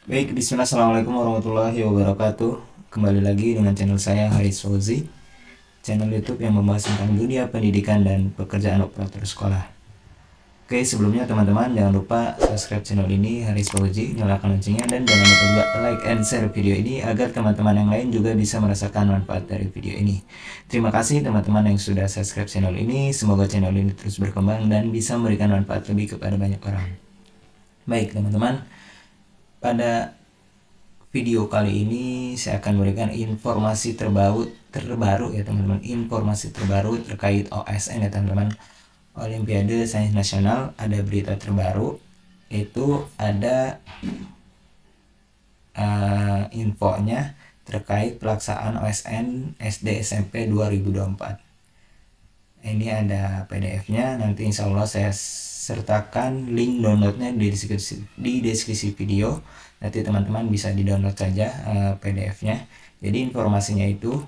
Baik, bismillah, assalamualaikum warahmatullahi wabarakatuh. Kembali lagi dengan channel saya Haris Fauzi, channel YouTube yang membahas tentang dunia pendidikan dan pekerjaan operator sekolah. Oke, sebelumnya teman-teman jangan lupa subscribe channel ini Haris Fauzi, nyalakan loncengnya, dan jangan lupa juga like and share video ini agar teman-teman yang lain juga bisa merasakan manfaat dari video ini. Terima kasih teman-teman yang sudah subscribe channel ini. Semoga channel ini terus berkembang dan bisa memberikan manfaat lebih kepada banyak orang. Baik teman-teman, pada video kali ini saya akan memberikan informasi terbaru ya teman-teman, informasi terbaru terkait OSN ya teman-teman, Olimpiade Sains Nasional. Ada berita terbaru, itu ada infonya terkait pelaksanaan OSN SD SMP 2024. Ini ada PDF-nya, nanti insya Allah saya sertakan link downloadnya di deskripsi video. Nanti teman-teman bisa di-download saja PDF-nya. Jadi informasinya itu,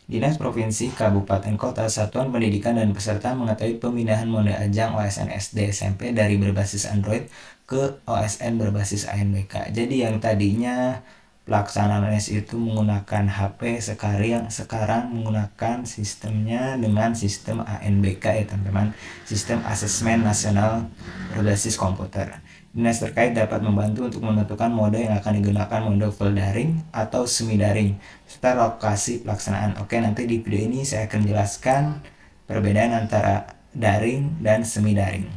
Dinas Provinsi, Kabupaten, Kota, Satuan Pendidikan dan Peserta mengetahui pemindahan mode ajang OSN SD SMP dari berbasis Android ke OSN berbasis ANBK. Jadi yang tadinya pelaksanaan les itu menggunakan HP, sekarang menggunakan sistemnya dengan sistem ANBK ya teman-teman, sistem asesmen nasional berbasis komputer. Dinas terkait dapat membantu untuk menentukan mode yang akan digunakan, mode full daring atau semi daring, serta lokasi pelaksanaan. Oke, nanti di video ini saya akan jelaskan perbedaan antara daring dan semi daring.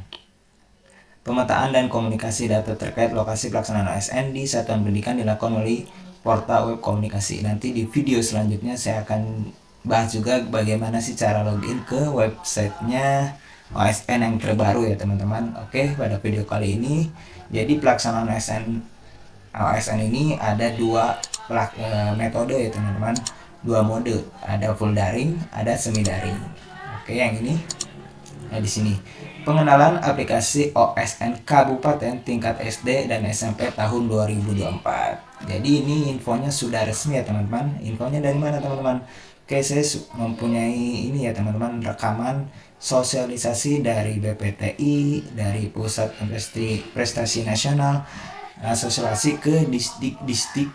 Pemetaan dan komunikasi data terkait lokasi pelaksanaan OSN di Satuan Pendidikan dilakukan melalui portal web komunikasi. Nanti di video selanjutnya saya akan bahas juga bagaimana sih cara login ke websitenya OSN yang terbaru ya teman-teman. Oke, pada video kali ini, jadi pelaksanaan OSN ini ada dua metode ya teman-teman, dua mode, ada full daring, ada semi daring. Oke, yang ini, nah di sini pengenalan aplikasi OSN Kabupaten tingkat SD dan SMP tahun 2024. Jadi ini infonya sudah resmi ya teman-teman. Infonya dari mana teman-teman? Oke, saya mempunyai ini ya teman-teman, rekaman sosialisasi dari BPTI, dari Pusat Prestasi Nasional, sosialisasi ke distrik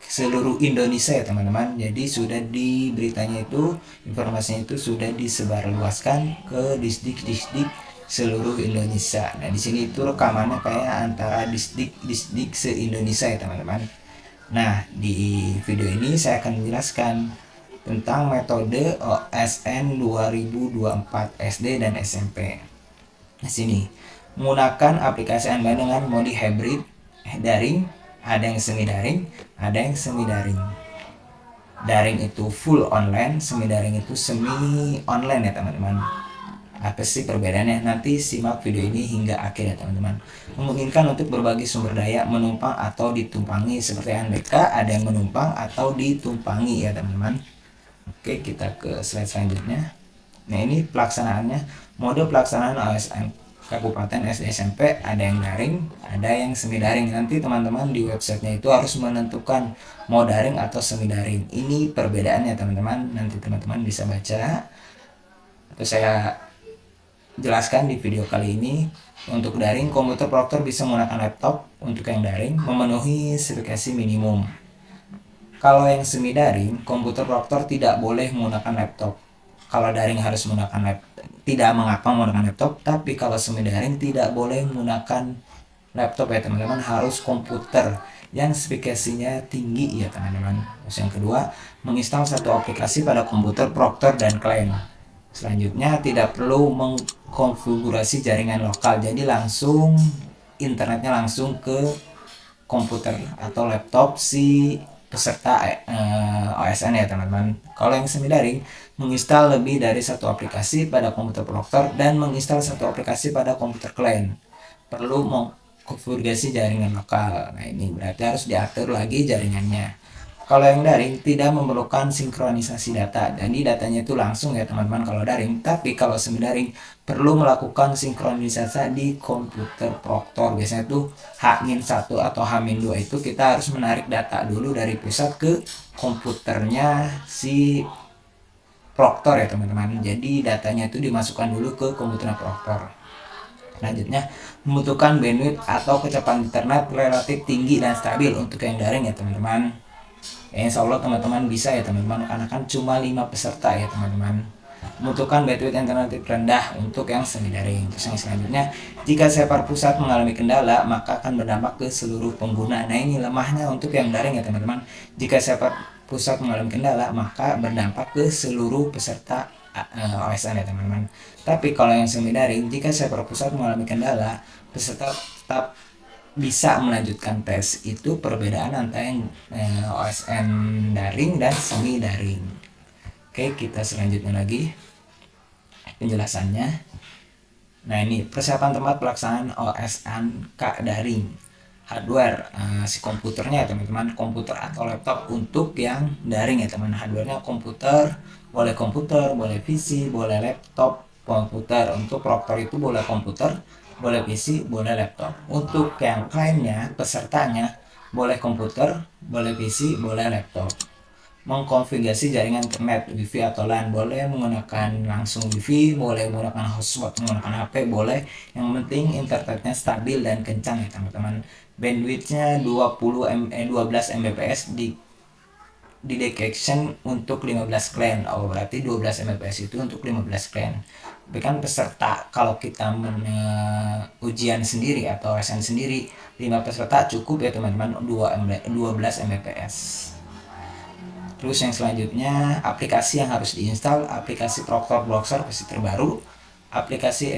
seluruh Indonesia ya teman-teman. Jadi sudah di beritanya itu, informasinya itu sudah disebarluaskan ke distrik-distrik seluruh Indonesia. Nah di sini itu rekamannya kayak antara distrik se-Indonesia ya teman-teman. Nah di video ini saya akan menjelaskan tentang metode OSN 2024 SD dan SMP. Di sini menggunakan aplikasi online dengan mode hybrid daring, ada yang semi daring, ada yang semi daring. Daring itu full online, semi daring itu semi online ya teman-teman. Apa sih perbedaannya? Nanti simak video ini hingga akhir ya teman-teman. Memungkinkan untuk berbagi sumber daya, menumpang atau ditumpangi seperti ANBK, ada yang menumpang atau ditumpangi ya teman-teman. Oke, kita ke slide selanjutnya. Nah ini pelaksanaannya, mode pelaksanaan OSN Kabupaten SD SMP, ada yang daring, ada yang semi daring. Nanti teman-teman di websitenya itu harus menentukan mau daring atau semi daring. Ini perbedaannya teman-teman, nanti teman-teman bisa baca atau saya jelaskan di video kali ini. Untuk daring, komputer proktor bisa menggunakan laptop. Untuk yang daring, memenuhi spesifikasi minimum. Kalau yang semi daring, komputer proktor tidak boleh menggunakan laptop. Kalau daring harus menggunakan laptop, tidak mengapa menggunakan laptop, tapi kalau semi daring tidak boleh menggunakan laptop ya teman-teman, harus komputer yang spesifikasinya tinggi ya teman-teman. Terus yang kedua, menginstal satu aplikasi pada komputer proktor dan klien. Selanjutnya, tidak perlu mengkonfigurasi jaringan lokal, jadi langsung internetnya langsung ke komputer atau laptop si peserta OSN ya teman-teman. Kalau yang semi daring, menginstal lebih dari satu aplikasi pada komputer proktor dan menginstal satu aplikasi pada komputer klien. Perlu mengkonfigurasi jaringan lokal. Nah ini berarti harus diatur lagi jaringannya. Kalau yang daring tidak memerlukan sinkronisasi data, jadi datanya itu langsung ya teman-teman kalau daring. Tapi kalau semi daring perlu melakukan sinkronisasi di komputer proktor. Biasanya itu H-1 atau H-2 itu kita harus menarik data dulu dari pusat ke komputernya si proktor ya teman-teman. Jadi datanya itu dimasukkan dulu ke komputer proktor. Selanjutnya, membutuhkan bandwidth atau kecepatan internet relatif tinggi dan stabil untuk yang daring ya teman-teman. Ya, insya Allah teman-teman bisa ya teman-teman, karena kan cuma 5 peserta ya teman-teman. Membutuhkan bandwidth internet rendah untuk yang semi daring. Terus yang selanjutnya, jika server pusat mengalami kendala maka akan berdampak ke seluruh pengguna. Nah ini lemahnya untuk yang daring ya teman-teman. Jika server pusat mengalami kendala maka berdampak ke seluruh peserta OSN ya teman-teman. Tapi kalau yang semi daring, jika server pusat mengalami kendala, peserta tetap bisa melanjutkan tes. Itu perbedaan antara yang OSN daring dan semi daring. Oke, kita selanjutnya lagi penjelasannya. Nah ini persiapan tempat pelaksanaan OSN daring. Hardware si komputernya ya teman-teman, komputer atau laptop untuk yang daring ya teman. Hardwarenya komputer, boleh PC, boleh laptop, komputer. Untuk proktor itu boleh komputer, boleh PC, boleh laptop. Untuk yang kliennya, pesertanya boleh komputer, boleh PC, boleh laptop. Mengkonfigurasi jaringan internet WiFi atau LAN, boleh menggunakan langsung WiFi, boleh menggunakan hotspot, menggunakan HP, boleh. Yang penting internetnya stabil dan kencang ya teman-teman. Bandwidthnya 12 Mbps di dedication untuk 15 klien. Oh berarti 12 Mbps itu untuk 15 klien. Tapi kan peserta, kalau kita ujian sendiri atau SN sendiri 5 peserta cukup ya teman-teman, 12 Mbps. Terus yang selanjutnya, aplikasi yang harus diinstal, aplikasi Proctor Browser versi terbaru, aplikasi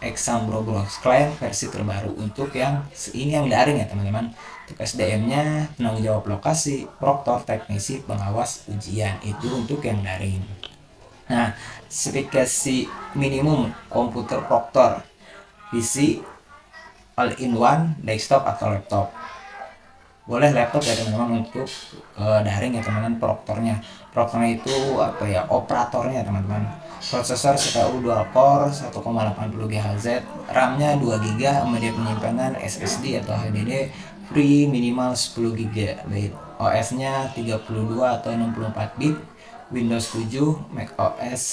Exambro Browser Client versi terbaru. Untuk yang ini yang daring ya teman-teman. Untuk SDM-nya penanggung jawab lokasi, proktor, teknisi, pengawas ujian. Itu untuk yang daring. Nah, spesifikasi minimum komputer proktor, PC, all-in-one, desktop atau laptop. Boleh laptop ya teman-teman untuk daring ya teman-teman. Proktornya itu apa ya, operatornya teman-teman. Prosesor CPU dual core 1,80 GHz, RAM-nya 2 GB, media penyimpanan SSD atau HDD free minimal 10 GB, OS-nya 32 atau 64 bit, Windows 7, Mac OS,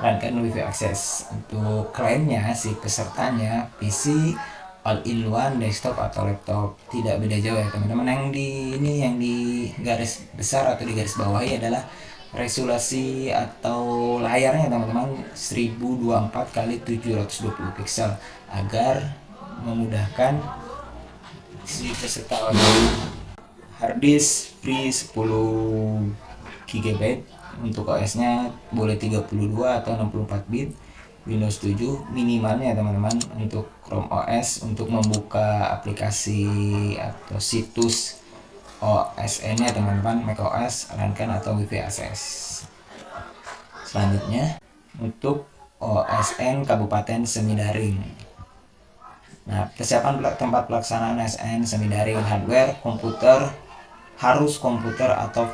dan Wi-Fi access. Untuk kliennya si pesertanya PC, all-in-one, desktop atau laptop, tidak beda jauh ya teman-teman. Yang di garis besar atau di garis bawahi adalah resolusi atau layarnya teman-teman 1024 kali 720 pixel agar memudahkan si peserta. Harddisk free 10 GB. Untuk OS-nya boleh 32 atau 64 bit, Windows 7 minimalnya teman-teman. Untuk Chrome OS untuk membuka aplikasi atau situs OSN-nya teman-teman, macOS, Runcan atau Wi-Fi access. Selanjutnya untuk OSN Kabupaten Semi Daring. Nah, persiapan tempat pelaksanaan OSN Semi Daring. Hardware harus komputer atau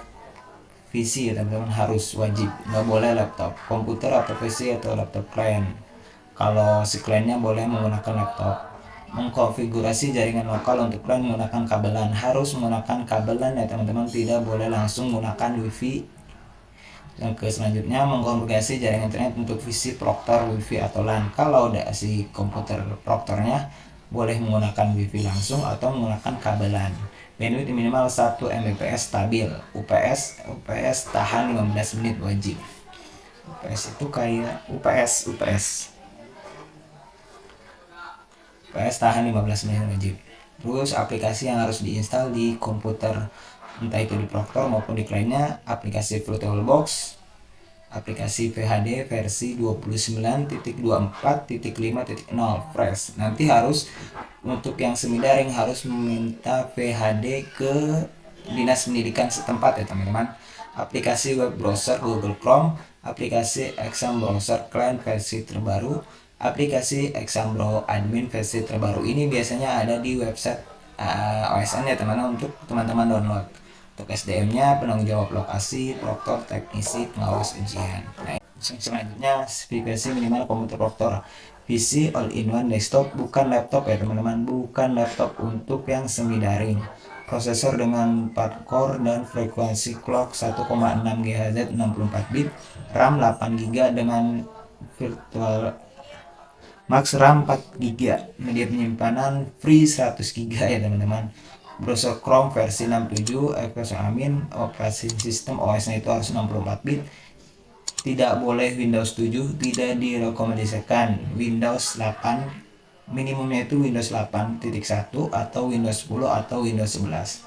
PC ya teman-teman, harus wajib, nggak boleh laptop. Komputer atau PC atau laptop klien. Kalau si kliennya boleh menggunakan laptop. Mengkonfigurasi jaringan lokal untuk klien menggunakan kabelan, harus menggunakan kabelan ya teman-teman, tidak boleh langsung menggunakan WiFi. Yang selanjutnya, mengkonfigurasi jaringan internet untuk PC proktor, WiFi atau LAN. Kalau udah si komputer proktornya boleh menggunakan WiFi langsung atau menggunakan kabelan. Bandwidth minimal 1 Mbps stabil. UPS tahan 15 menit wajib. UPS itu kayak UPS tahan 15 menit wajib. Terus aplikasi yang harus diinstal di komputer, entah itu di proktor maupun di kliennya, aplikasi VirtualBox, aplikasi VHD versi 29.24.5.0 fresh. Nanti harus untuk yang semi daring harus meminta VHD ke Dinas Pendidikan setempat ya teman-teman. Aplikasi web browser Google Chrome, aplikasi Exam Browser Client versi terbaru, aplikasi Exambro Admin versi terbaru. Ini biasanya ada di website OSN ya teman-teman, untuk teman-teman download. Untuk SDM-nya penanggung jawab lokasi, proktor, teknisi, pengawas ujian. Nah, selanjutnya spesifikasi minimal komputer proktor, PC all-in-one desktop, bukan laptop ya teman-teman, bukan laptop. Untuk yang semi daring, prosesor dengan 4 core dan frekuensi clock 1,6 GHz 64 bit, RAM 8 GB dengan virtual max RAM 4 GB, media penyimpanan free 100 GB ya teman-teman. Browser Chrome versi 67, Amin, operasi sistem OS-nya itu harus 64 bit. Tidak boleh Windows 7, tidak direkomendasikan Windows 8. Minimumnya itu Windows 8.1 atau Windows 10 atau Windows 11.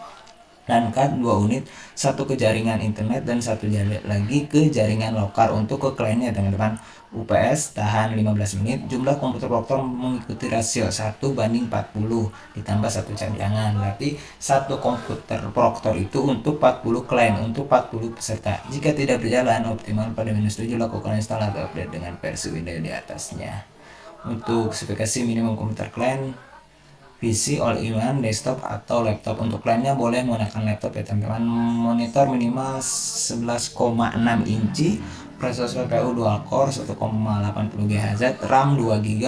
Dan kan 2 unit, satu ke jaringan internet dan satu lagi ke jaringan lokal untuk ke kliennya teman-teman. UPS tahan 15 menit. Jumlah komputer proktor mengikuti rasio 1:40 ditambah satu cadangan. Berarti satu komputer proktor itu untuk 40 klien, untuk 40 peserta. Jika tidak berjalan optimal pada Windows 7, lakukan install atau update dengan versi Windows di atasnya. Untuk spesifikasi minimum komputer klien, PC all-in-one, desktop atau laptop. Untuk kliennya boleh menggunakan laptop ya teman-teman. Monitor minimal 11,6 inci, prosesor CPU dual core 1,80 GHz, RAM 2 GB,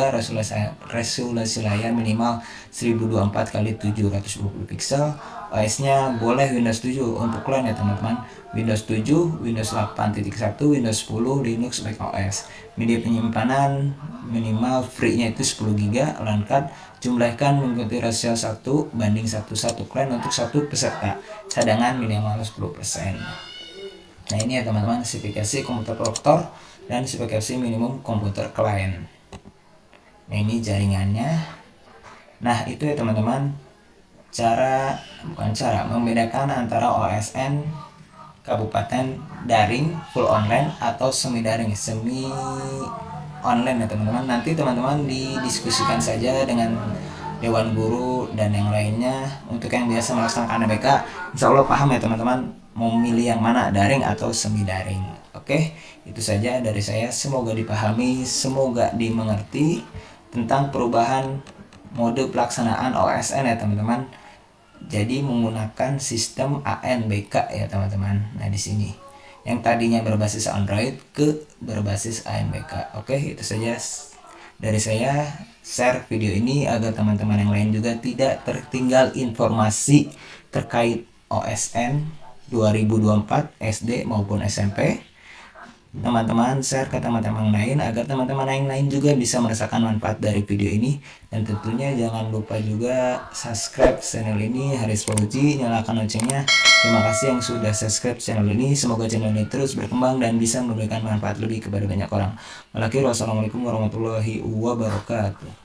resolusi layar minimal 1024x720 pixel. OS-nya boleh Windows 7 untuk klien ya teman-teman. Windows 7, Windows 8.1, Windows 10, Linux, macOS. Media penyimpanan minimal free-nya itu 10 GB, lengkap. Jumlahkan mengikuti rasio 1:1 klien untuk satu peserta. Cadangan minimal 10%. Nah ini ya teman-teman spesifikasi komputer proktor dan spesifikasi minimum komputer klien. Nah ini jaringannya. Nah itu ya teman-teman cara membedakan antara OSN kabupaten daring full online atau semi daring online ya teman-teman. Nanti teman-teman didiskusikan saja dengan dewan guru dan yang lainnya. Untuk yang biasa melaksanakan ABK, insya Allah paham ya teman-teman mau milih yang mana, daring atau semi daring. Oke, itu saja dari saya. Semoga dipahami, semoga dimengerti tentang perubahan mode pelaksanaan OSN ya teman-teman. Jadi menggunakan sistem ANBK ya teman-teman. Nah di sini yang tadinya berbasis Android ke berbasis ANBK. Oke, itu saja dari saya. Share video ini agar teman-teman yang lain juga tidak tertinggal informasi terkait OSN 2024 SD maupun SMP. Teman-teman share ke teman-teman lain agar teman-teman yang lain juga bisa merasakan manfaat dari video ini. Dan tentunya jangan lupa juga subscribe channel ini, Haris Fauzi, nyalakan loncengnya. Terima kasih yang sudah subscribe channel ini. Semoga channel ini terus berkembang dan bisa memberikan manfaat lebih kepada banyak orang. Wassalamualaikum warahmatullahi wabarakatuh.